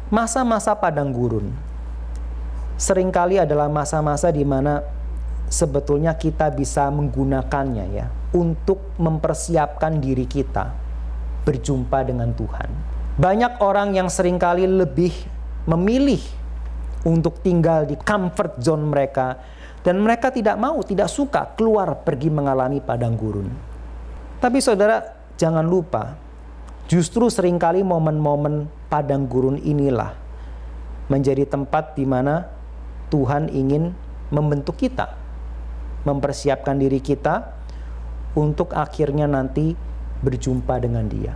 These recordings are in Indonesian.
Masa-masa padang gurun seringkali adalah masa-masa di mana sebetulnya kita bisa menggunakannya ya untuk mempersiapkan diri kita berjumpa dengan Tuhan. Banyak orang yang seringkali lebih memilih untuk tinggal di comfort zone mereka, dan mereka tidak suka keluar pergi mengalami padang gurun. Tapi saudara, jangan lupa, justru seringkali momen-momen padang gurun inilah menjadi tempat di mana Tuhan ingin membentuk kita, mempersiapkan diri kita untuk akhirnya nanti berjumpa dengan Dia.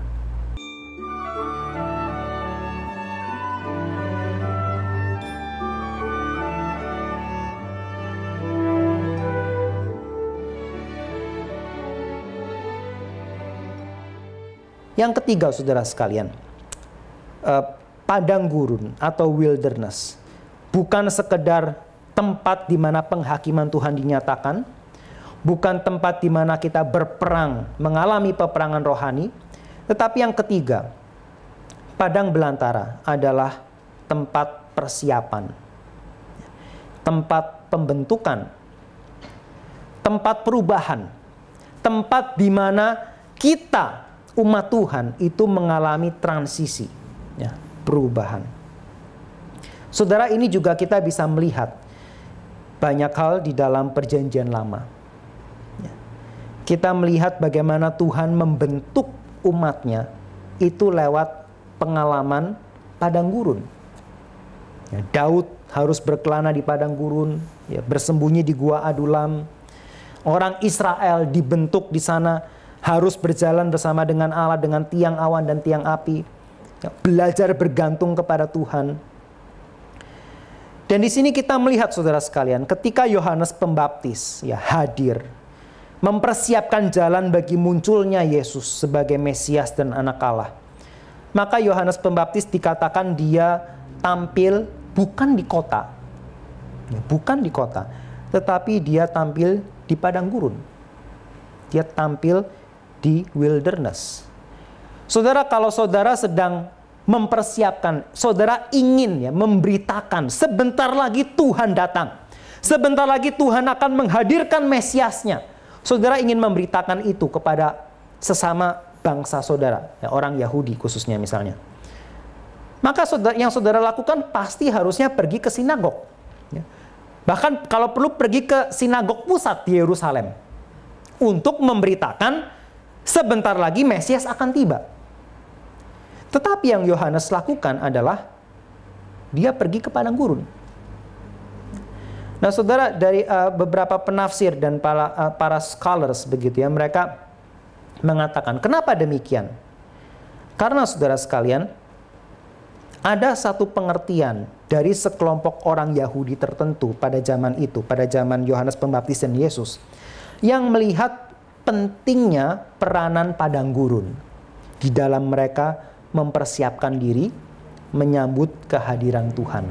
Yang ketiga, saudara sekalian, padang gurun atau wilderness bukan sekedar tempat di mana penghakiman Tuhan dinyatakan, bukan tempat di mana kita berperang, mengalami peperangan rohani, tetapi yang ketiga, padang belantara adalah tempat persiapan, tempat pembentukan, tempat perubahan, tempat di mana kita umat Tuhan itu mengalami transisi, ya, perubahan. Saudara, ini juga kita bisa melihat banyak hal di dalam perjanjian lama. Ya. Kita melihat bagaimana Tuhan membentuk umatnya itu lewat pengalaman padang gurun. Ya, Daud harus berkelana di padang gurun, ya, bersembunyi di gua Adulam. Orang Israel dibentuk di sana, harus berjalan bersama dengan Allah dengan tiang awan dan tiang api, ya, belajar bergantung kepada Tuhan. Dan di sini kita melihat, saudara sekalian, ketika Yohanes Pembaptis ya hadir, mempersiapkan jalan bagi munculnya Yesus sebagai Mesias dan Anak Allah, maka Yohanes Pembaptis dikatakan dia tampil bukan di kota, ya, bukan di kota, tetapi dia tampil di padang gurun. Dia tampil di wilderness. Saudara, kalau saudara sedang mempersiapkan, saudara ingin ya memberitakan sebentar lagi Tuhan datang, sebentar lagi Tuhan akan menghadirkan Mesiasnya, saudara ingin memberitakan itu kepada sesama bangsa saudara, ya, orang Yahudi khususnya misalnya, maka yang saudara lakukan pasti harusnya pergi ke sinagog, ya. Bahkan kalau perlu pergi ke sinagog pusat di Yerusalem untuk memberitakan sebentar lagi Mesias akan tiba. Tetapi yang Yohanes lakukan adalah dia pergi ke padang gurun. Nah, saudara, dari beberapa penafsir dan para scholars begitu ya, mereka mengatakan kenapa demikian? Karena saudara sekalian, ada satu pengertian dari sekelompok orang Yahudi tertentu pada zaman itu, pada zaman Yohanes Pembaptis dan Yesus, yang melihat pentingnya peranan padang gurun di dalam mereka mempersiapkan diri menyambut kehadiran Tuhan.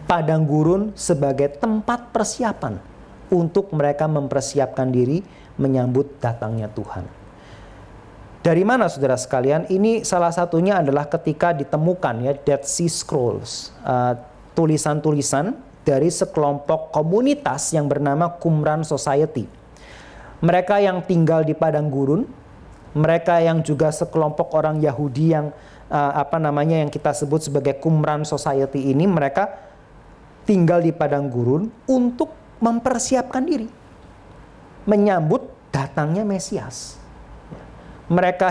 Padang gurun sebagai tempat persiapan untuk mereka mempersiapkan diri menyambut datangnya Tuhan. Dari mana, saudara sekalian? Ini salah satunya adalah ketika ditemukan ya Dead Sea Scrolls, tulisan-tulisan dari sekelompok komunitas yang bernama Qumran Society. Mereka yang tinggal di padang gurun, mereka yang juga sekelompok orang Yahudi yang yang kita sebut sebagai Qumran Society ini, mereka tinggal di padang gurun untuk mempersiapkan diri menyambut datangnya Mesias. Mereka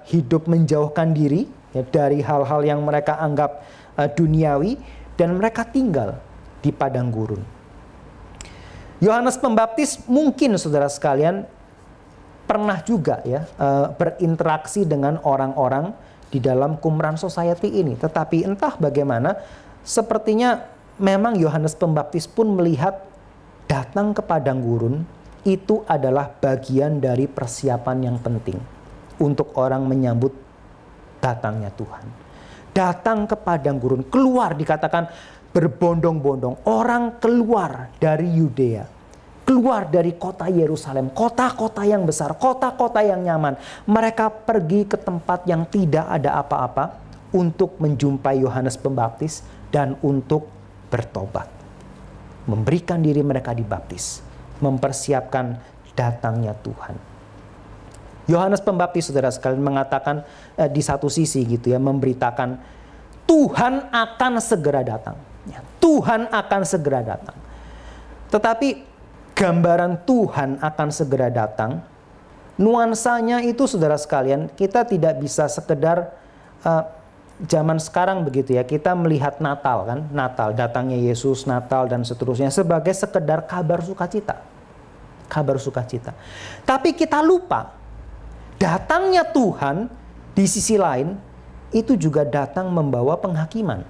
hidup menjauhkan diri ya, dari hal-hal yang mereka anggap duniawi, dan mereka tinggal di padang gurun. Yohanes Pembaptis mungkin, saudara sekalian, pernah juga ya berinteraksi dengan orang-orang di dalam Qumran Society ini. Tetapi entah bagaimana, sepertinya memang Yohanes Pembaptis pun melihat datang ke padang gurun itu adalah bagian dari persiapan yang penting untuk orang menyambut datangnya Tuhan. Datang ke padang gurun, keluar, dikatakan berbondong-bondong orang keluar dari Yudea, keluar dari kota Yerusalem, kota-kota yang besar, kota-kota yang nyaman. Mereka pergi ke tempat yang tidak ada apa-apa untuk menjumpai Yohanes Pembaptis dan untuk bertobat. Memberikan diri mereka dibaptis, mempersiapkan datangnya Tuhan. Yohanes Pembaptis, saudara sekalian, mengatakan di satu sisi gitu ya, memberitakan Tuhan akan segera datang. Tuhan akan segera datang. Tetapi gambaran Tuhan akan segera datang, nuansanya itu, saudara sekalian, kita tidak bisa sekedar zaman sekarang begitu ya, kita melihat Natal kan, Natal, datangnya Yesus, Natal dan seterusnya sebagai sekedar kabar sukacita. Kabar sukacita. Tapi kita lupa, datangnya Tuhan di sisi lain itu juga datang membawa penghakiman.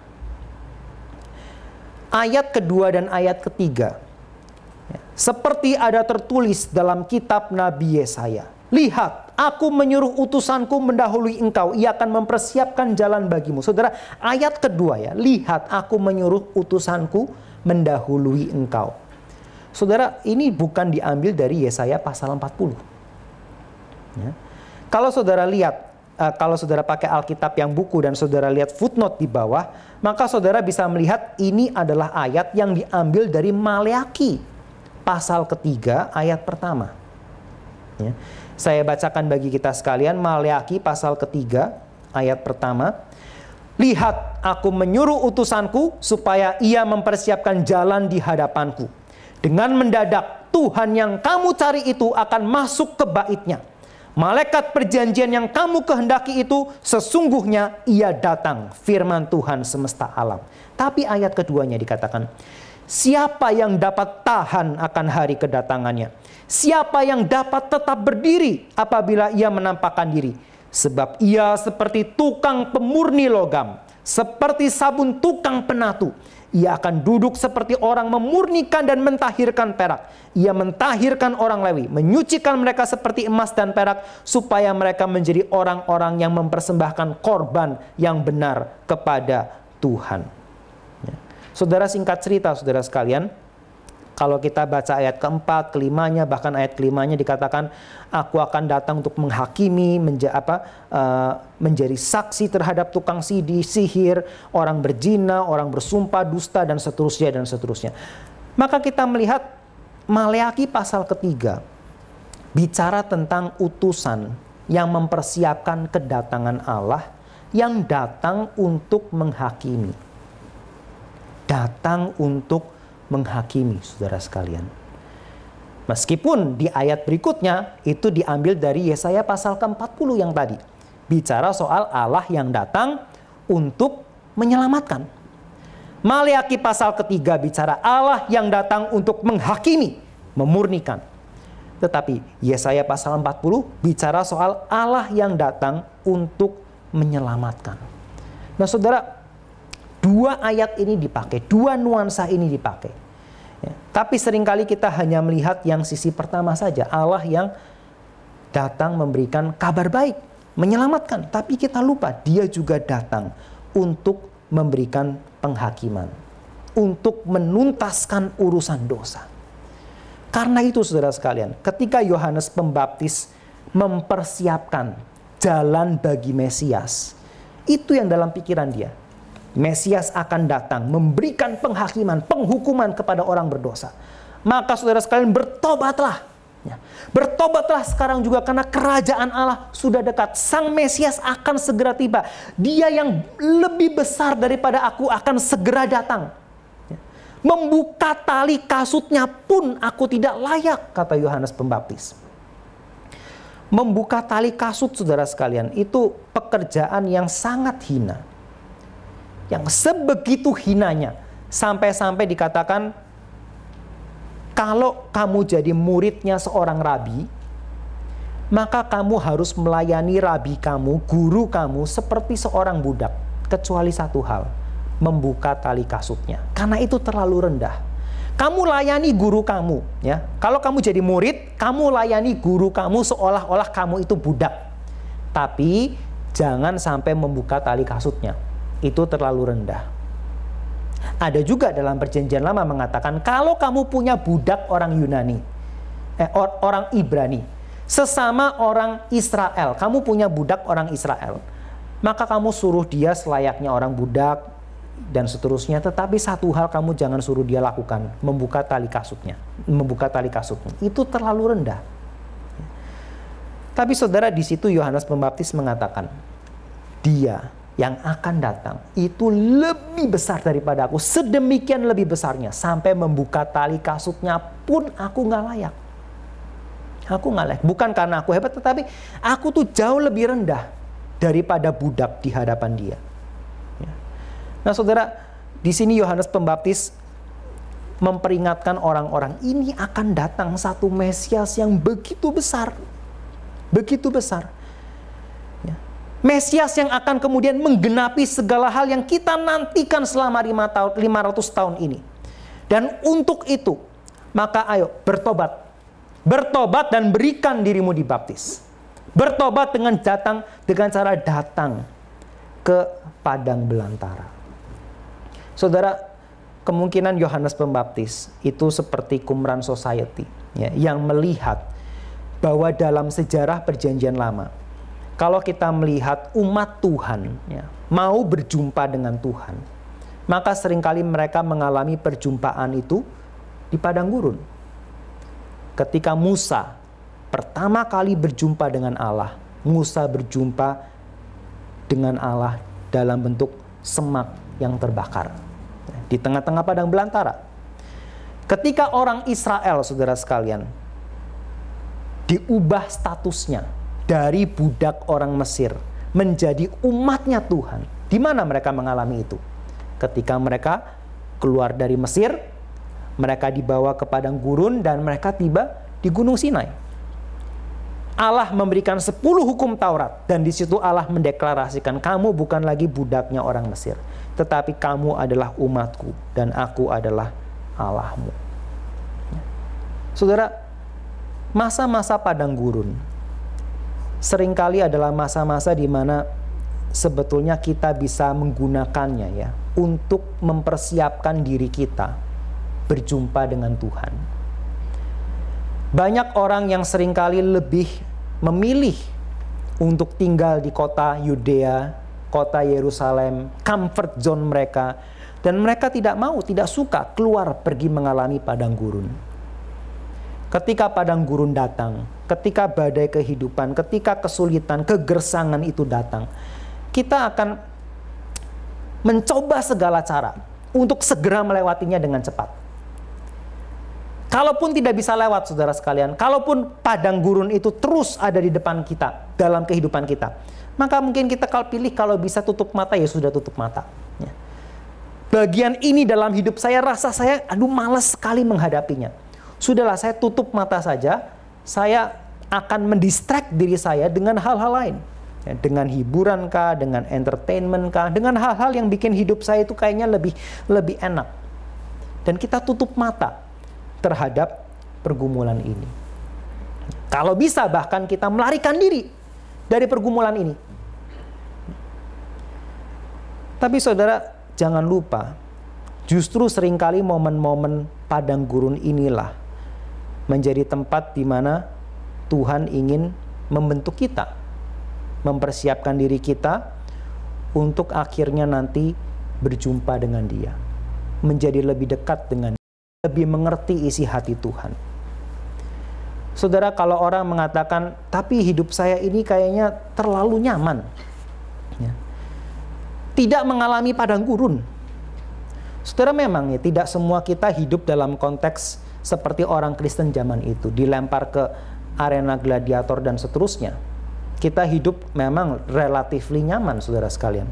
Ayat kedua dan ayat ketiga. Seperti ada tertulis dalam kitab Nabi Yesaya. Lihat, aku menyuruh utusanku mendahului engkau. Ia akan mempersiapkan jalan bagimu. Saudara, ayat kedua ya. Lihat, aku menyuruh utusanku mendahului engkau. Saudara, ini bukan diambil dari Yesaya pasal 40. Ya. Kalau saudara lihat, kalau saudara pakai Alkitab yang buku dan saudara lihat footnote di bawah, maka saudara bisa melihat ini adalah ayat yang diambil dari Maleaki pasal ketiga ayat pertama. Ya. Saya bacakan bagi kita sekalian Maleaki pasal ketiga ayat pertama. Lihat, aku menyuruh utusanku supaya ia mempersiapkan jalan di hadapanku. Dengan mendadak Tuhan yang kamu cari itu akan masuk ke baitnya. Malaikat perjanjian yang kamu kehendaki itu sesungguhnya ia datang, firman Tuhan semesta alam. Tapi ayat keduanya dikatakan, siapa yang dapat tahan akan hari kedatangannya? Siapa yang dapat tetap berdiri apabila ia menampakkan diri? Sebab ia seperti tukang pemurni logam, seperti sabun tukang penatu. Ia akan duduk seperti orang memurnikan dan mentahirkan perak. Ia mentahirkan orang Lewi, menyucikan mereka seperti emas dan perak, supaya mereka menjadi orang-orang yang mempersembahkan korban yang benar kepada Tuhan. Ya. Saudara, singkat cerita, saudara sekalian, kalau kita baca ayat keempat, kelimanya, bahkan ayat kelimanya dikatakan, aku akan datang untuk menghakimi, menjadi saksi terhadap tukang sihir, orang berzina, orang bersumpah dusta, dan seterusnya, dan seterusnya. Maka kita melihat Maleaki pasal ketiga, bicara tentang utusan yang mempersiapkan kedatangan Allah, yang datang untuk menghakimi. Datang untuk menghakimi, saudara sekalian. Meskipun di ayat berikutnya itu diambil dari Yesaya pasal ke-40 yang tadi. Bicara soal Allah yang datang untuk menyelamatkan. Maleaki pasal ketiga bicara Allah yang datang untuk menghakimi, memurnikan. Tetapi Yesaya pasal 40 bicara soal Allah yang datang untuk menyelamatkan. Nah, saudara, dua ayat ini dipakai, dua nuansa ini dipakai. Ya. Tapi seringkali kita hanya melihat yang sisi pertama saja, Allah yang datang memberikan kabar baik, menyelamatkan. Tapi kita lupa, dia juga datang untuk memberikan penghakiman, untuk menuntaskan urusan dosa. Karena itu, saudara sekalian, ketika Yohanes Pembaptis mempersiapkan jalan bagi Mesias, itu yang dalam pikiran dia. Mesias akan datang memberikan penghakiman, penghukuman kepada orang berdosa. Maka saudara sekalian, bertobatlah. Ya. Bertobatlah sekarang juga, karena kerajaan Allah sudah dekat. Sang Mesias akan segera tiba. Dia yang lebih besar daripada aku akan segera datang. Ya. Membuka tali kasutnya pun aku tidak layak, kata Yohanes Pembaptis. Membuka tali kasut, saudara sekalian, itu pekerjaan yang sangat hina. Yang sebegitu hinanya, sampai-sampai dikatakan, kalau kamu jadi muridnya seorang rabi, maka kamu harus melayani rabi kamu, guru kamu, seperti seorang budak, kecuali satu hal, membuka tali kasutnya. Karena itu terlalu rendah. Kamu layani guru kamu, ya. Kalau kamu jadi murid, kamu layani guru kamu seolah-olah kamu itu budak. Tapi jangan sampai membuka tali kasutnya. Itu terlalu rendah. Ada juga dalam perjanjian lama mengatakan, kalau kamu punya budak orang Yunani, orang Ibrani, sesama orang Israel, kamu punya budak orang Israel, maka kamu suruh dia selayaknya orang budak dan seterusnya. Tetapi satu hal kamu jangan suruh dia lakukan, membuka tali kasutnya. Itu terlalu rendah. Tapi saudara, di situ Yohanes Pembaptis mengatakan, dia yang akan datang itu lebih besar daripada aku, sedemikian lebih besarnya, sampai membuka tali kasutnya pun aku nggak layak. Bukan karena aku hebat, tetapi aku tuh jauh lebih rendah daripada budak di hadapan dia. Nah saudara, di sini Yohanes Pembaptis memperingatkan orang-orang, ini akan datang satu Mesias yang begitu besar. Mesias yang akan kemudian menggenapi segala hal yang kita nantikan selama 500 tahun ini. Dan untuk itu, maka ayo bertobat. Bertobat dan berikan dirimu dibaptis. Bertobat dengan cara datang ke padang belantara. Saudara, kemungkinan Yohanes Pembaptis itu seperti Qumran Society, ya, yang melihat bahwa dalam sejarah Perjanjian Lama, kalau kita melihat umat Tuhan, ya, mau berjumpa dengan Tuhan, maka seringkali mereka mengalami perjumpaan itu di padang gurun. Ketika Musa pertama kali berjumpa dengan Allah, Musa berjumpa dengan Allah dalam bentuk semak yang terbakar di tengah-tengah padang belantara. Ketika orang Israel, saudara sekalian, diubah statusnya dari budak orang Mesir menjadi umatnya Tuhan. Di mana mereka mengalami itu? Ketika mereka keluar dari Mesir, mereka dibawa ke padang gurun dan mereka tiba di Gunung Sinai. Allah memberikan 10 hukum Taurat, dan di situ Allah mendeklarasikan, kamu bukan lagi budaknya orang Mesir, tetapi kamu adalah umatku dan aku adalah Allahmu. Saudara, masa-masa padang gurun seringkali adalah masa-masa di mana sebetulnya kita bisa menggunakannya, ya, untuk mempersiapkan diri kita berjumpa dengan Tuhan. Banyak orang yang seringkali lebih memilih untuk tinggal di kota Yudea, kota Yerusalem, comfort zone mereka, dan mereka tidak suka keluar pergi mengalami padang gurun. Ketika padang gurun datang, ketika badai kehidupan, ketika kesulitan, kegersangan itu datang, kita akan mencoba segala cara untuk segera melewatinya dengan cepat. Kalaupun tidak bisa lewat, saudara sekalian, kalaupun padang gurun itu terus ada di depan kita, dalam kehidupan kita, maka mungkin kita kalau bisa tutup mata, ya sudah tutup mata. Ya. Bagian ini dalam hidup saya, rasa saya, malas sekali menghadapinya. Sudahlah, saya tutup mata saja, saya akan mendistract diri saya dengan hal-hal lain. Ya, dengan hiburan kah, dengan entertainment kah, dengan hal-hal yang bikin hidup saya itu kayaknya lebih enak. Dan kita tutup mata terhadap pergumulan ini. Kalau bisa bahkan kita melarikan diri dari pergumulan ini. Tapi saudara, jangan lupa, justru seringkali momen-momen padang gurun inilah menjadi tempat di mana Tuhan ingin membentuk kita, mempersiapkan diri kita untuk akhirnya nanti berjumpa dengan Dia, menjadi lebih dekat dengan Dia, lebih mengerti isi hati Tuhan. Saudara, kalau orang mengatakan, tapi hidup saya ini kayaknya terlalu nyaman, ya, tidak mengalami padang gurun. Saudara, memang ya, tidak semua kita hidup dalam konteks seperti orang Kristen zaman itu, dilempar ke arena gladiator dan seterusnya. Kita hidup memang relatif nyaman, saudara sekalian.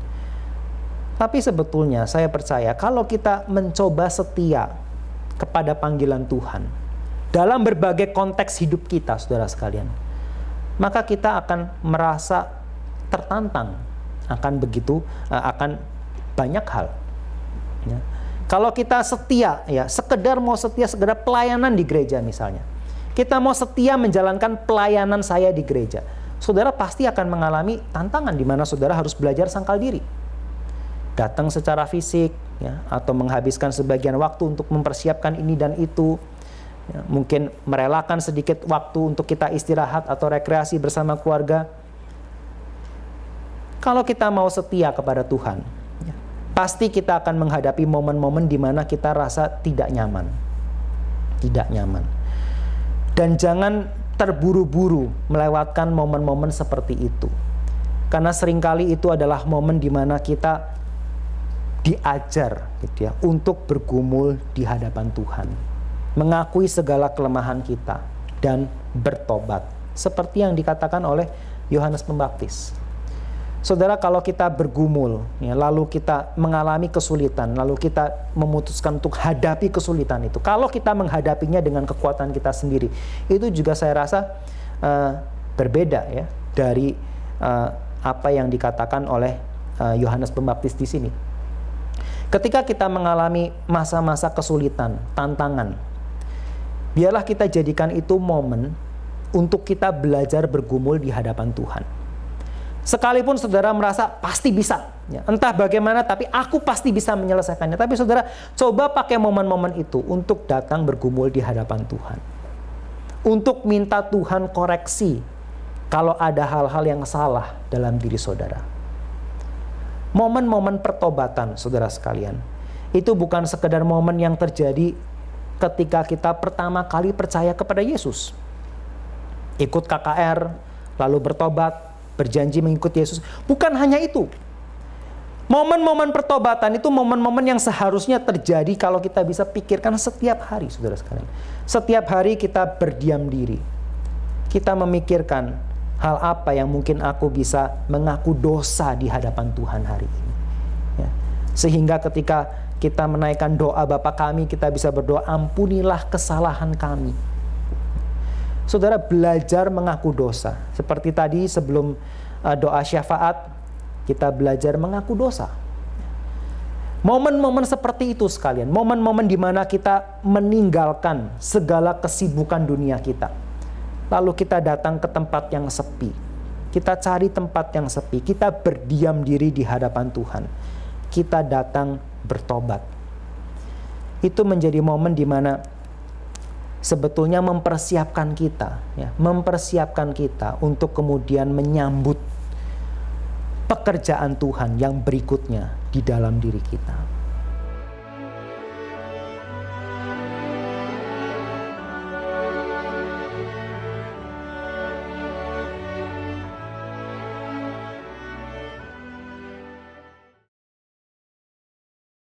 Tapi sebetulnya saya percaya kalau kita mencoba setia kepada panggilan Tuhan dalam berbagai konteks hidup kita, saudara sekalian, maka kita akan merasa tertantang akan banyak hal. Ya. Kalau kita setia, ya, sekedar pelayanan di gereja misalnya, kita mau setia menjalankan pelayanan saya di gereja, saudara pasti akan mengalami tantangan di mana saudara harus belajar sangkal diri. Datang secara fisik, ya, atau menghabiskan sebagian waktu untuk mempersiapkan ini dan itu. Ya, mungkin merelakan sedikit waktu untuk kita istirahat atau rekreasi bersama keluarga. Kalau kita mau setia kepada Tuhan, ya, pasti kita akan menghadapi momen-momen di mana kita rasa tidak nyaman. Tidak nyaman. Dan jangan terburu-buru melewatkan momen-momen seperti itu. Karena seringkali itu adalah momen di mana kita diajar gitu ya, untuk bergumul di hadapan Tuhan. Mengakui segala kelemahan kita dan bertobat. Seperti yang dikatakan oleh Yohanes Pembaptis. Saudara, kalau kita bergumul, ya, lalu kita mengalami kesulitan, lalu kita memutuskan untuk hadapi kesulitan itu. Kalau kita menghadapinya dengan kekuatan kita sendiri, itu juga saya rasa berbeda ya dari apa yang dikatakan oleh Yohanes Pembaptis di sini. Ketika kita mengalami masa-masa kesulitan, tantangan, biarlah kita jadikan itu momen untuk kita belajar bergumul di hadapan Tuhan. Sekalipun saudara merasa pasti bisa, ya, entah bagaimana, tapi aku pasti bisa menyelesaikannya. Tapi saudara, coba pakai momen-momen itu untuk datang bergumul di hadapan Tuhan. Untuk minta Tuhan koreksi kalau ada hal-hal yang salah dalam diri saudara. Momen-momen pertobatan, saudara sekalian, itu bukan sekedar momen yang terjadi ketika kita pertama kali percaya kepada Yesus. Ikut KKR, lalu bertobat, berjanji mengikut Yesus. Bukan hanya itu. Momen-momen pertobatan itu momen-momen yang seharusnya terjadi kalau kita bisa pikirkan setiap hari, saudara sekalian. Setiap hari kita berdiam diri. Kita memikirkan hal apa yang mungkin aku bisa mengaku dosa di hadapan Tuhan hari ini. Ya. Sehingga ketika kita menaikkan doa Bapa kami, kita bisa berdoa, ampunilah kesalahan kami. Saudara, belajar mengaku dosa. Seperti tadi sebelum doa syafaat, kita belajar mengaku dosa. Momen-momen seperti itu sekalian, momen-momen di mana kita meninggalkan segala kesibukan dunia kita. Lalu kita datang ke tempat yang sepi. Kita cari tempat yang sepi, kita berdiam diri di hadapan Tuhan. Kita datang bertobat. Itu menjadi momen di mana sebetulnya mempersiapkan kita, ya, mempersiapkan kita untuk kemudian menyambut pekerjaan Tuhan yang berikutnya di dalam diri kita.